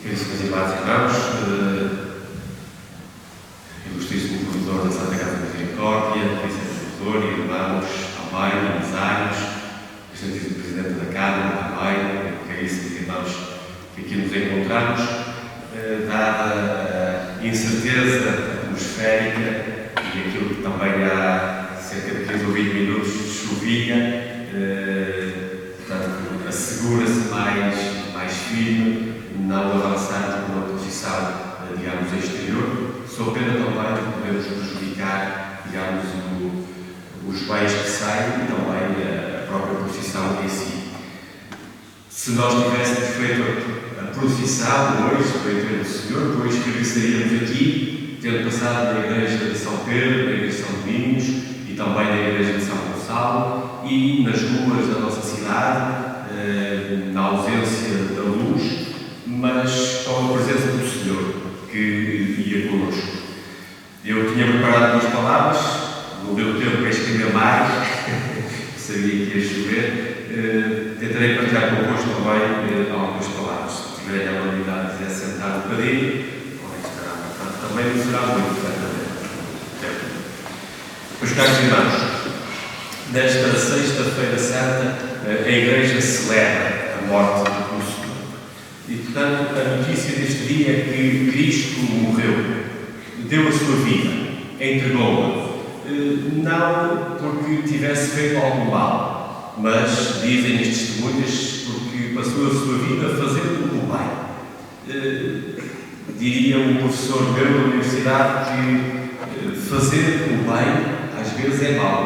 Caríssimos irmãos e irmãos, ilustríssimo provedor da Santa Casa da Misericórdia, caríssimo provedor e irmãos também, empresários, excelentíssimo Presidente da Câmara também, caríssimos irmãos que aqui nos encontramos, dada a incerteza atmosférica e aquilo que também há cerca de 15 ou 20 minutos chovia, portanto, assegura-se mais firme não avançar por uma posição, digamos, exterior, sob pena também de podermos prejudicar, digamos, os bens que saem e também a própria posição em si. Se nós tivéssemos feito a procissão hoje, para entender o Senhor, depois regressaríamos aqui, tendo passado na igreja de São Pedro, na igreja de São Domingos e também na igreja de São Gonçalo e nas ruas da nossa cidade, na ausência da luz, mas com a presença do Senhor que ia connosco. Eu tinha preparado duas palavras, não deu tempo para escrever mais, sabia que ia chover. Tentarei partilhar convosco também algumas palavras. Se tiverem a habilidade de sentar um bocadinho, também não será muito, certamente. Meus caros irmãos, nesta Sexta-feira Santa, a Igreja celebra a morte do Senhor. E, portanto, a notícia deste dia é que Cristo morreu, deu a sua vida, entregou-a. Não porque tivesse feito algum mal, mas, dizem as testemunhas, porque passou a sua vida fazendo o bem. Diria um professor meu da universidade que fazer o bem às vezes é mau.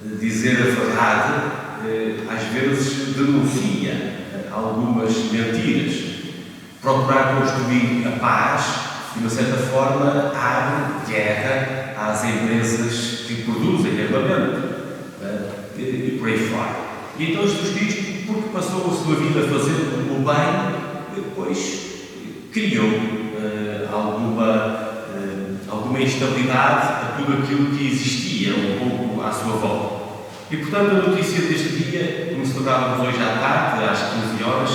Dizer a verdade às vezes denuncia algumas mentiras. Procurar construir a paz, de uma certa forma, abre guerra às empresas que produzem armamento e por aí fora. E então Jesus Cristo, porque passou a sua vida fazendo o bem, depois criou alguma instabilidade a tudo aquilo que existia um pouco à sua volta. E, portanto, a notícia deste dia, como celebrávamos hoje à tarde, às 15 horas,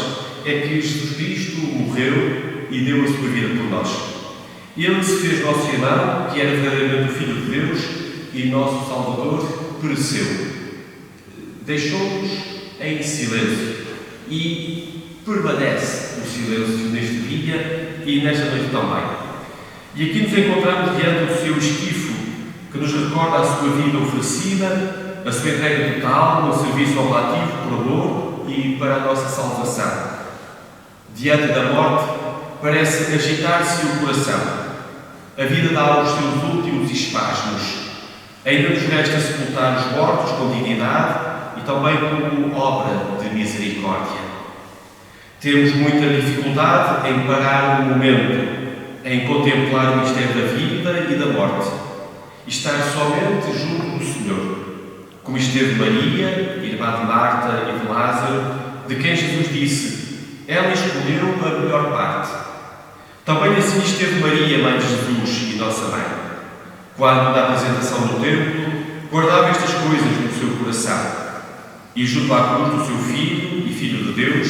é que Jesus Cristo morreu e deu a sua vida por nós. Ele se fez nosso irmão, que era verdadeiramente o Filho de Deus e nosso Salvador, pereceu. Deixou-nos em silêncio e permanece o silêncio neste dia e nesta noite também. E aqui nos encontramos diante do seu esquifo, que nos recorda a sua vida oferecida, a sua entrega total no serviço oblativo por amor e para a nossa salvação. Diante da morte, parece agitar-se o coração. A vida dá os seus últimos espasmos. Ainda nos resta sepultar os mortos com dignidade e também como obra de misericórdia. Temos muita dificuldade em parar o momento, em contemplar o mistério da vida e da morte, e estar somente junto do Senhor, como esteve Maria, irmã de Marta e de Lázaro, de quem Jesus disse: ela escolheu a melhor parte. Também assim esteve Maria, mãe de Jesus e nossa mãe, quando, na apresentação do templo, guardava estas coisas no seu coração, e junto à cruz do seu Filho e Filho de Deus,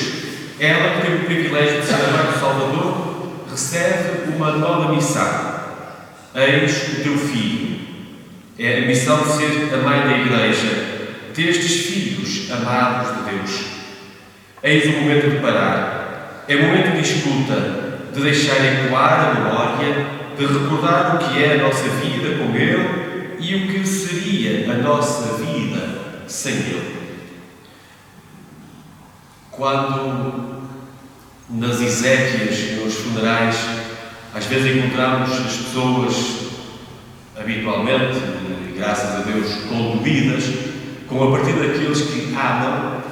ela que teve o privilégio de ser a mãe do Salvador, recebe uma nova missão. Eis o teu Filho. É a missão de ser a mãe da Igreja, destes filhos amados de Deus. Eis o momento de parar. É o momento de escuta, de deixar ecoar a memória, de recordar o que é a nossa vida com Ele e o que seria a nossa vida sem Ele. Quando nas exéquias, nos funerais, às vezes encontramos as pessoas habitualmente, graças a Deus, condoídas, com a partir daqueles que amam,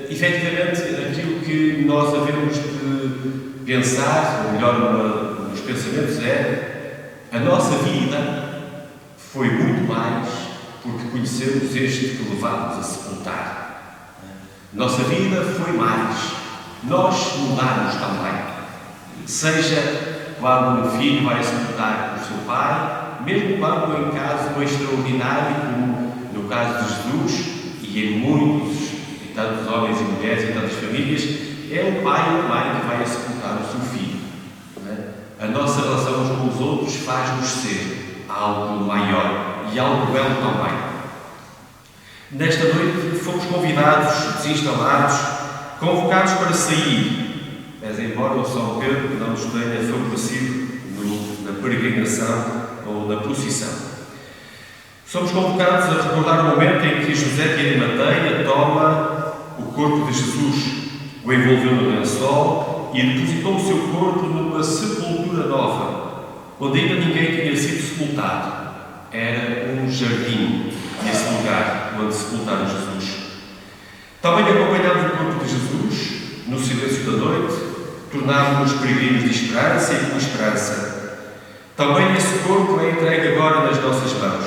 efetivamente aquilo que nós havemos de pensar, ou melhor, nos pensamentos é: a nossa vida foi muito mais porque conhecemos este que levamos a sepultar. Nossa vida foi mais. Nós mudamos também. Seja quando um filho vai sepultar o seu pai, mesmo quando em caso extraordinário, como no caso de Jesus e em muitos tantos homens e mulheres e tantas famílias, é o pai ou a mãe que vai sepultar o seu filho. Não é? A nossa relação uns com os outros faz-nos ser algo maior e algo belo também. Nesta noite fomos convidados, desinstalados, convocados para sair, mas embora o São Pedro não nos tenha favorecido na peregrinação ou na procissão. Somos convocados a recordar o momento em que José de Arimateia toma o corpo de Jesus, o envolveu no lençol e depositou o seu corpo numa sepultura nova, onde ainda ninguém tinha sido sepultado. Era um jardim, esse lugar onde sepultaram Jesus. Também acompanhámos o corpo de Jesus, no silêncio da noite, tornámos-nos peregrinos de esperança e com esperança. Também esse corpo é entregue agora nas nossas mãos,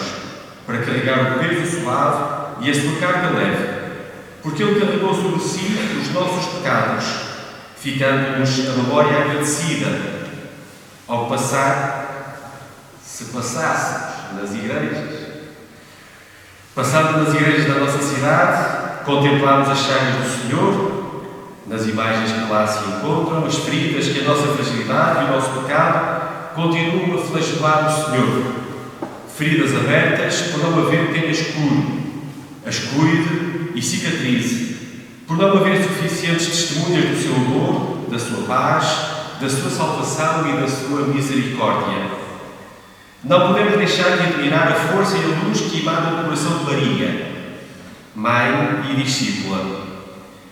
para carregar o peso suave e a sua carga leve, porque Ele carregou sobre si os nossos pecados, ficando-nos a memória agradecida ao passar, se passássemos nas igrejas. Passando nas igrejas da nossa cidade, contemplamos as chagas do Senhor, nas imagens que lá se encontram, as feridas que a nossa fragilidade e o nosso pecado continuam a flagelar o Senhor. Feridas abertas por não haver quem as cure, as cuide e cicatrize, por não haver suficientes testemunhas do seu amor, da sua paz, da sua salvação e da sua misericórdia. Não podemos deixar de admirar a força e a luz que emana do coração de Maria, mãe e discípula.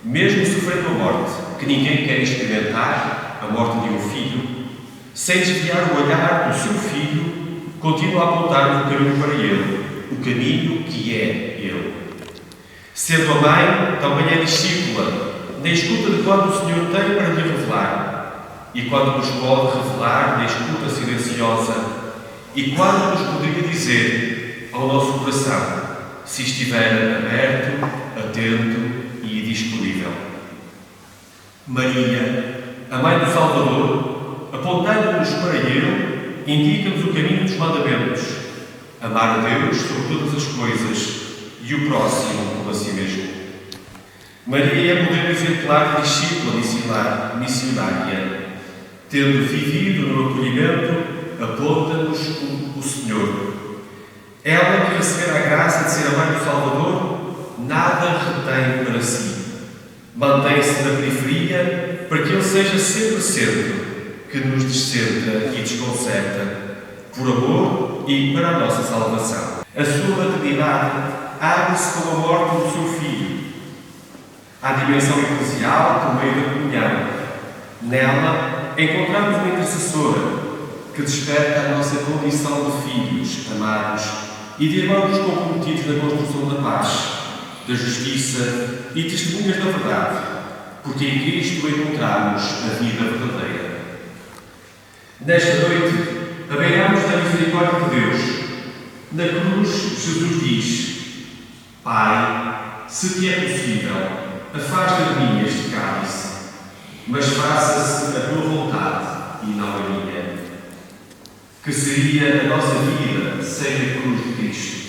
Mesmo sofrendo a morte, que ninguém quer experimentar, a morte de um filho, sem desviar o olhar do seu filho, continua a apontar o caminho para Ele, o caminho que é Ele. Sendo a mãe, também é discípula, na escuta de quando o Senhor tem para lhe revelar, e quando nos pode revelar na escuta silenciosa, e quando nos poderia dizer ao nosso coração, se estiver aberto, atento e disponível. Maria, a Mãe do Salvador, apontando-nos para Ele, indica-nos o caminho dos mandamentos: amar a Deus sobre todas as coisas e o próximo como a si mesmo. Maria é modelo exemplar de discípula missionária. Tendo vivido no acolhimento, aponta-nos o Senhor. Ela, que recebera a graça de ser a Mãe do Salvador, nada retém para si. Mantém-se na periferia para que Ele seja sempre centro, que nos descentra e desconcerta, por amor e para a nossa salvação. A sua maternidade abre-se com a morte do seu filho. À dimensão eclesial por meio da comunhão. Nela encontramos uma intercessora que desperta a nossa condição de filhos amados e de irmãos comprometidos na construção da paz, da justiça e testemunhas da verdade, porque em Cristo encontramos a vida verdadeira. Nesta noite, abeiramos da misericórdia de Deus. Na cruz, Jesus diz: Pai, se te é possível, afasta de mim este cálice, mas faça-se a tua vontade e não a minha. Que seria a nossa vida sem a cruz de Cristo?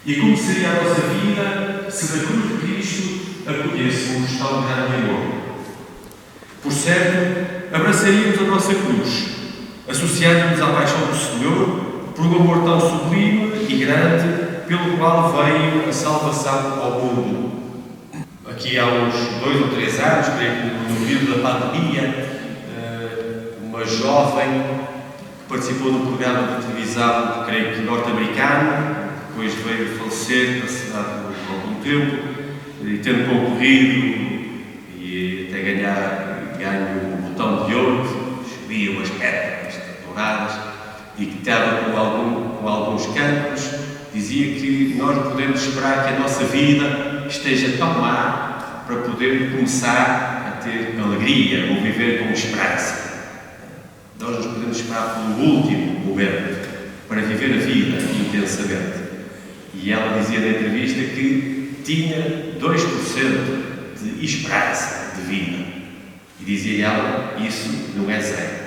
E como seria a nossa vida se da cruz de Cristo acolhêssemos tão grande amor? Por certo, abraçaríamos a nossa cruz, associando-nos à paixão do Senhor por um amor tão sublime e grande pelo qual veio a salvação ao mundo. Aqui há uns 2 ou 3 anos, creio que no período da pandemia, uma jovem que participou num programa de televisão, creio que norte-americano, depois veio falecer, passado algum tempo, e tendo concorrido e até ganho um botão de ouro, escolhia umas pétalas douradas e que estava com alguns campos, dizia que nós podemos esperar que a nossa vida esteja tão má para poder começar a ter alegria ou viver com esperança. Nós nos podemos esperar pelo último momento para viver a vida intensamente. E ela dizia na entrevista que tinha 2% de esperança de vida. E dizia ela, isso não é zero.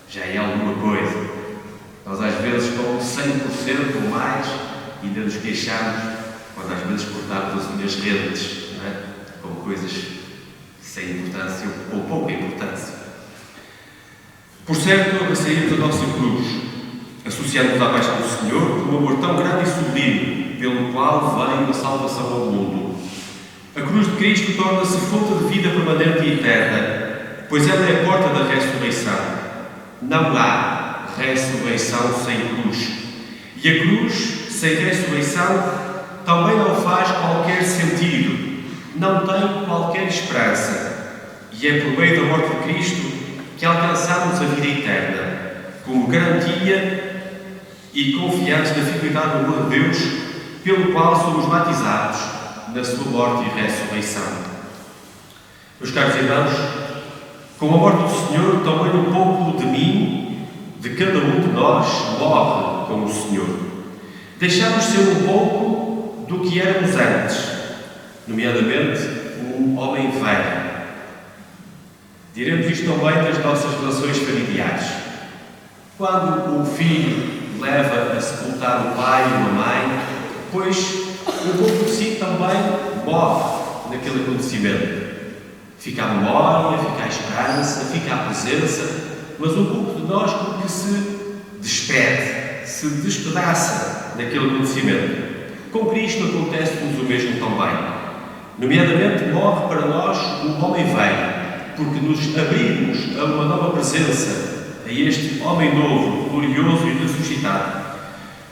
Já é alguma coisa. Nós às vezes com 100% ou mais ainda nos queixamos quando às vezes cortamos as unhas rentas, não é? coisas sem importância ou pouca importância. Por certo, abraçaríamos a nossa cruz, associando-nos à paixão do Senhor com um amor tão grande e sublime, pelo qual veio a salvação ao mundo. A cruz de Cristo torna-se fonte de vida permanente e eterna, pois ela é a porta da ressurreição. Não há ressurreição sem cruz. E a cruz, sem ressurreição, também não faz qualquer sentido, não tem qualquer esperança. E é por meio da morte de Cristo que alcançamos a vida eterna, como garantia e confiantes na fidelidade do amor de Deus, pelo qual somos batizados na sua morte e ressurreição. Meus caros irmãos, com a morte do Senhor, também um pouco de mim, de cada um de nós, morre com o Senhor. Deixamos ser um pouco do que éramos antes, nomeadamente o homem velho. Diremos isto também das nossas relações familiares. Quando o filho leva a sepultar o pai e a mãe, pois um pouco de si também morre naquele acontecimento. Fica a memória, fica a esperança, fica a presença, mas um pouco de nós como que se despede, se despedaça naquele acontecimento. Com Cristo acontece-nos o mesmo também. Nomeadamente, morre para nós o homem velho, porque nos abrimos a uma nova presença, a este homem novo, glorioso e ressuscitado.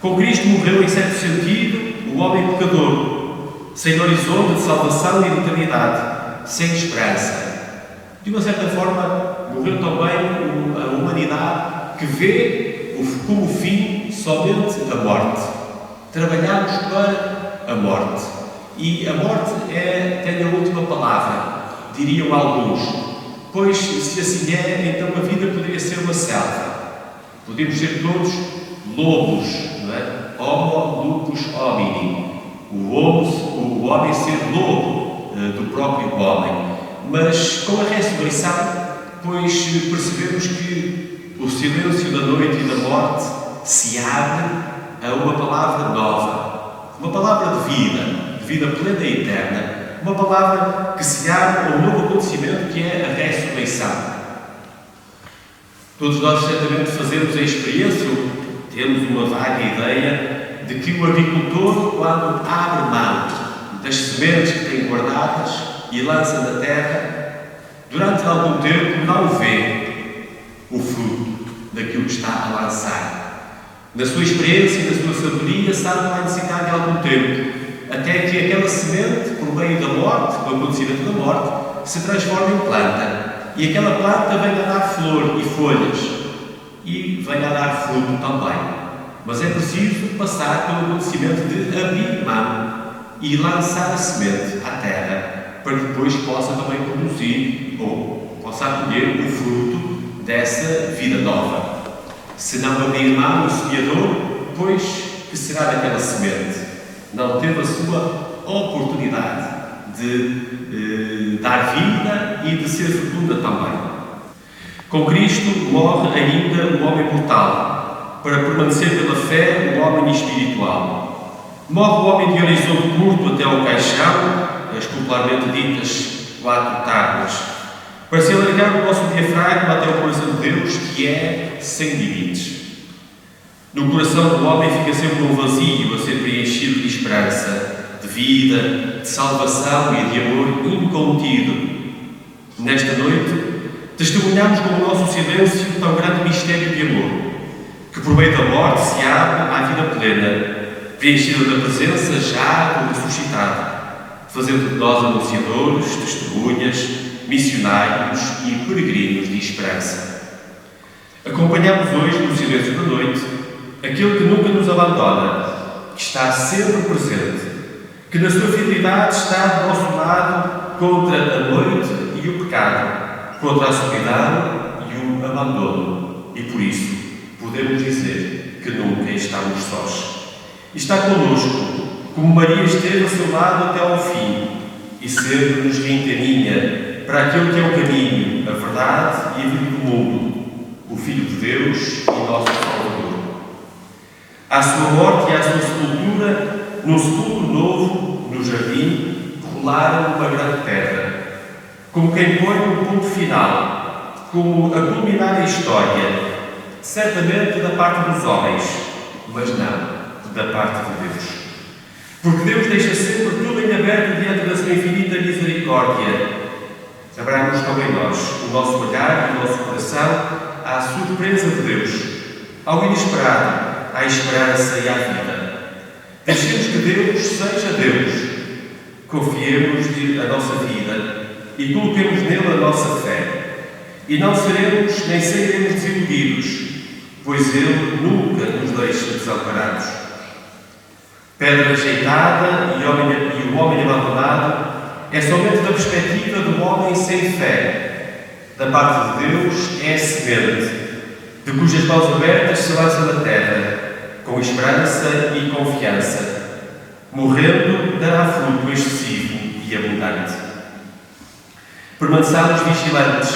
Com Cristo morreu, em certo sentido, o homem pecador, sem horizonte de salvação e de eternidade, sem esperança. De uma certa forma, morreu também a humanidade que vê como fim somente a morte. Trabalhamos para a morte. E a morte tem a última palavra, diriam alguns. Pois, se assim é, então a vida poderia ser uma selva. Podemos ser todos lobos, não é? Homo lupus homini. O homem ser lobo do próprio homem. Mas com a ressurreição, pois percebemos que o silêncio da noite e da morte se abre a uma palavra nova. Uma palavra de vida plena e eterna. Uma palavra que se abre a um novo acontecimento que é a ressurreição. Todos nós certamente fazemos a experiência, ou temos uma vaga ideia, de que o agricultor, quando abre mão das sementes que tem guardadas e lança na terra, durante algum tempo não vê o fruto daquilo que está a lançar. Na sua experiência e na sua sabedoria, sabe que vai necessitar de algum tempo, até que aquela semente, por meio da morte, do acontecimento da morte, se transforme em planta. E aquela planta venha a dar flor e folhas. E venha a dar fruto também. Mas é preciso passar pelo acontecimento de abrir mão e lançar a semente à terra, para que depois possa também produzir, ou possa acolher o fruto dessa vida nova. Se não abrir mão o semeador, pois que será daquela semente? Não teve a sua oportunidade de dar vida e de ser fecunda também. Com Cristo morre ainda o homem mortal, para permanecer pela fé o homem espiritual. Morre o homem de horizonte curto até ao caixão, as popularmente ditas 4 tábuas, para se alargar o nosso diafragma até o coração de Deus, que é sem limites. No coração do homem fica sempre um vazio a ser preenchido de esperança, de vida, de salvação e de amor incontido. Nesta noite, testemunhamos com o nosso silêncio tão grande mistério de amor, que por meio da morte se abre à vida plena, preenchida da presença já do ressuscitado, fazendo de nós anunciadores, testemunhas, missionários e peregrinos de esperança. Acompanhamos hoje, no silêncio da noite, aquele que nunca nos abandona, que está sempre presente, que na sua fidelidade está do nosso lado contra a noite e o pecado, contra a solidão e o abandono. E por isso podemos dizer que nunca estamos sós. Está connosco, como Maria esteve ao seu lado até ao fim, e sempre nos reencaminha para aquele que é o caminho, a verdade e a vida do mundo, o Filho de Deus e nosso Salvador. À sua morte e à sua sepultura, num sepulcro novo, no jardim, rolaram uma grande pedra. como quem põe um ponto final, como a culminar a história, certamente da parte dos homens, mas não da parte de Deus. Porque Deus deixa sempre tudo em aberto diante da sua infinita misericórdia. Abramos também nós o nosso olhar e o nosso coração à surpresa de Deus, ao inesperado, à esperança e à vida. Deixemos que Deus seja Deus. Confiemos-lhe a nossa vida e coloquemos nele a nossa fé. E não seremos nem seremos desiludidos, pois Ele nunca nos deixa desamparados. Pedra rejeitada e o homem abandonado é somente da perspectiva do homem sem fé. Da parte de Deus é a semente, de cujas mãos abertas se lança na terra, com esperança e confiança. Morrendo, dará fruto excessivo e abundante. Permaneçamos vigilantes,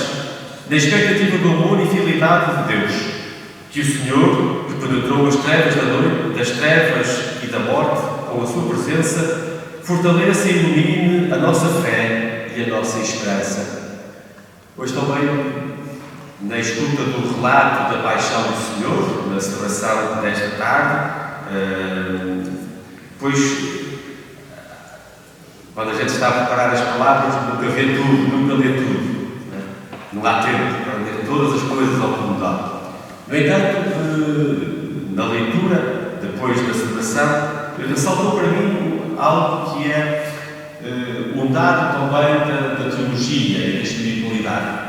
na expectativa do amor e fidelidade de Deus, que o Senhor, que penetrou as trevas da noite, das trevas e da morte, com a sua presença, fortaleça e ilumine a nossa fé e a nossa esperança. Hoje também, na escuta do relato da paixão do Senhor, na celebração desta tarde, pois, quando a gente está a preparar as palavras, nunca vê tudo, nunca lê tudo. Não há tempo para ler todas as coisas ao comunidade. No entanto, na leitura, depois da celebração, ressaltou para mim algo que é um dado também da teologia e da espiritualidade.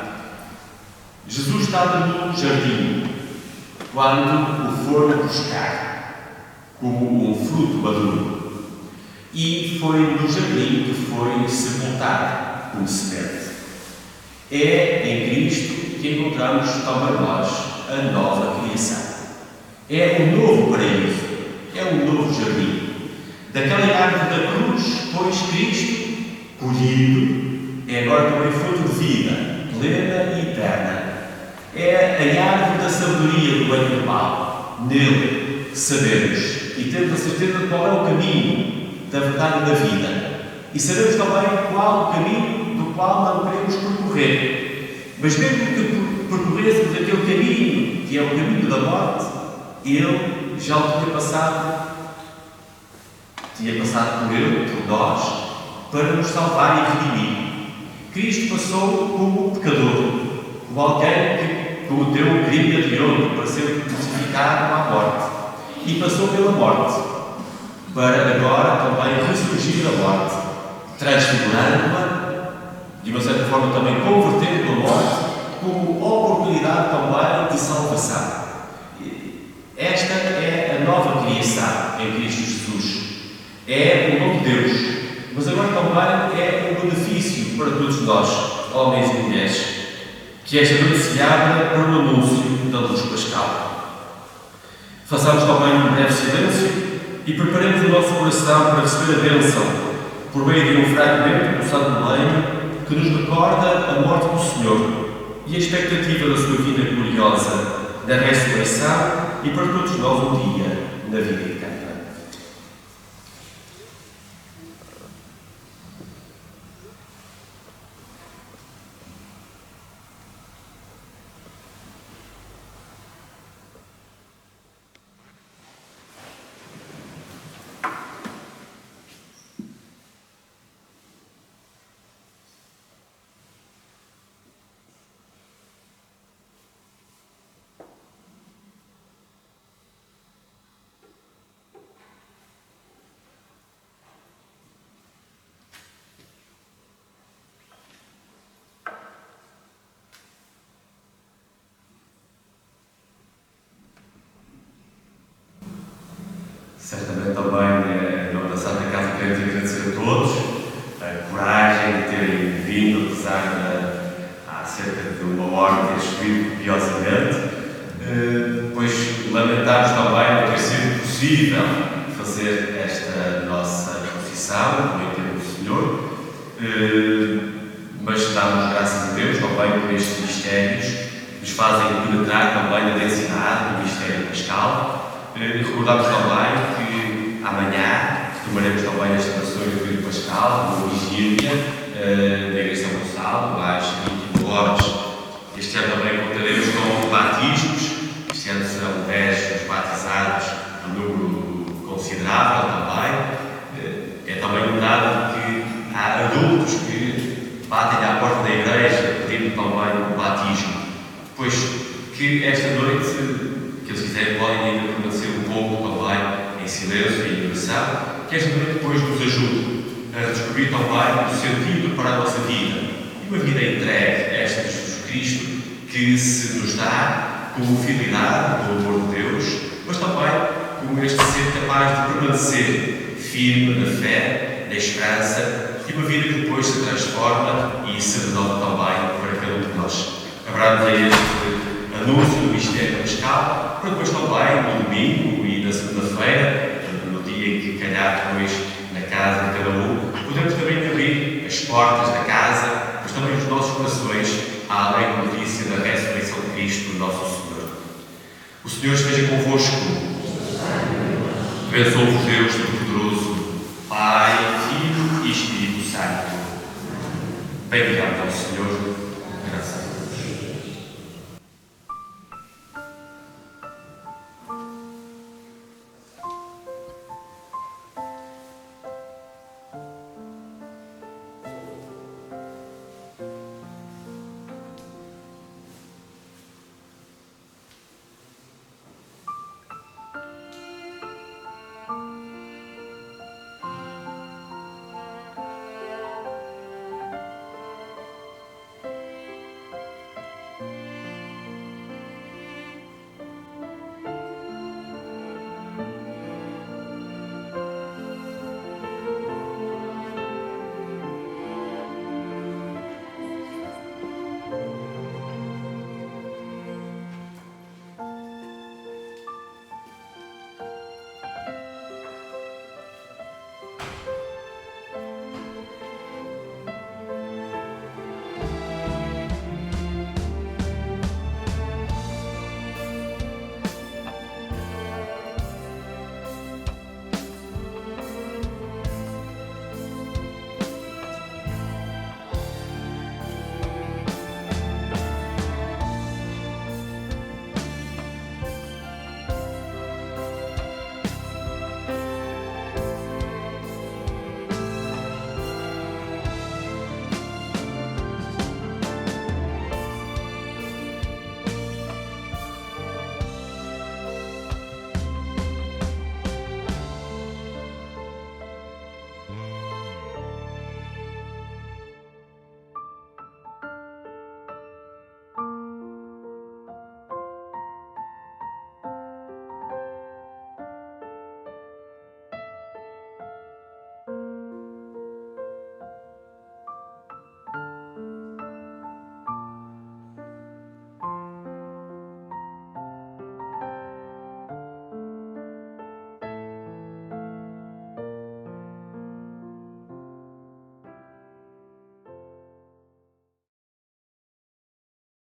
Jesus estava no jardim quando o foram buscar como um fruto maduro. E foi no jardim que foi sepultado como semente. É em Cristo que encontramos também nós a nova criação. É um novo paraíso, é um novo jardim. Daquela árvore da cruz, pois Cristo, colhido, é agora também fruto de vida, plena e eterna. É a árvore da sabedoria do bem e do mal. Nele sabemos e temos a certeza de qual é o caminho da verdade e da vida. E sabemos também qual o caminho do qual não queremos percorrer. Mas mesmo que percorrêssemos aquele caminho, que é o caminho da morte, Ele já o tinha passado por Ele, por nós, para nos salvar e redimir. Cristo passou como pecador, como alguém que cometeu um crime hediondo para ser crucificado à morte. E passou pela morte, para agora também ressurgir da morte, transfigurando-a, de uma certa forma também convertendo a morte como oportunidade também de salvação. Esta é a nova criação em Cristo Jesus. É o novo Deus, mas agora também é um benefício para todos nós, homens e mulheres, que esta noite se abra para o anúncio da luz pascal. Façamos também um breve silêncio e preparemos o nosso coração para receber a bênção por meio de um fragmento do Santo Milênio que nos recorda a morte do Senhor e a expectativa da sua vida gloriosa, da ressurreição e para todos nós um dia na vida eterna. Certamente também, em nome da Santa Casa, queremos agradecer a todos a coragem de terem vindo, apesar de há cerca de uma hora ter chovido copiosamente. Pois lamentamos também não ter sido possível fazer esta nossa exposição, no entendo do Senhor, mas damos graças a Deus também por estes mistérios que nos fazem penetrar também na densidade do mistério pascal. Recordamos também que amanhã tomaremos também as celebrações do Período Pascal, no Vigília, da Igreja de São Gonçalo, às 21 horas. Este ano também contaremos com batismos. Este ano serão 10 os batizados, um número considerável também. É também um dado que há adultos que batem à porta da igreja pedindo também o batismo. Pois que esta noite, que eles quiserem, podem ainda permanecer um pouco também em silêncio e em oração, que esta noite depois nos ajude a descobrir também o sentido para a nossa vida e uma vida entregue a esta Jesus Cristo que se nos dá como fidelidade do amor de Deus, mas também como este ser capaz de permanecer firme na fé, na esperança e uma vida que depois se transforma e se renova também para cada um de nós. Abramos a este anúncio do mistério pascal, para depois também no domingo e na segunda-feira, no dia em que calhar depois na casa de cada um, podemos também abrir as portas da casa, mas também os nossos corações à alegre notícia da ressurreição de Cristo, nosso Senhor. O Senhor esteja convosco. Abençoe-vos Deus Todo-Poderoso, Pai, Filho e Espírito Santo. Bem-vindo ao Senhor.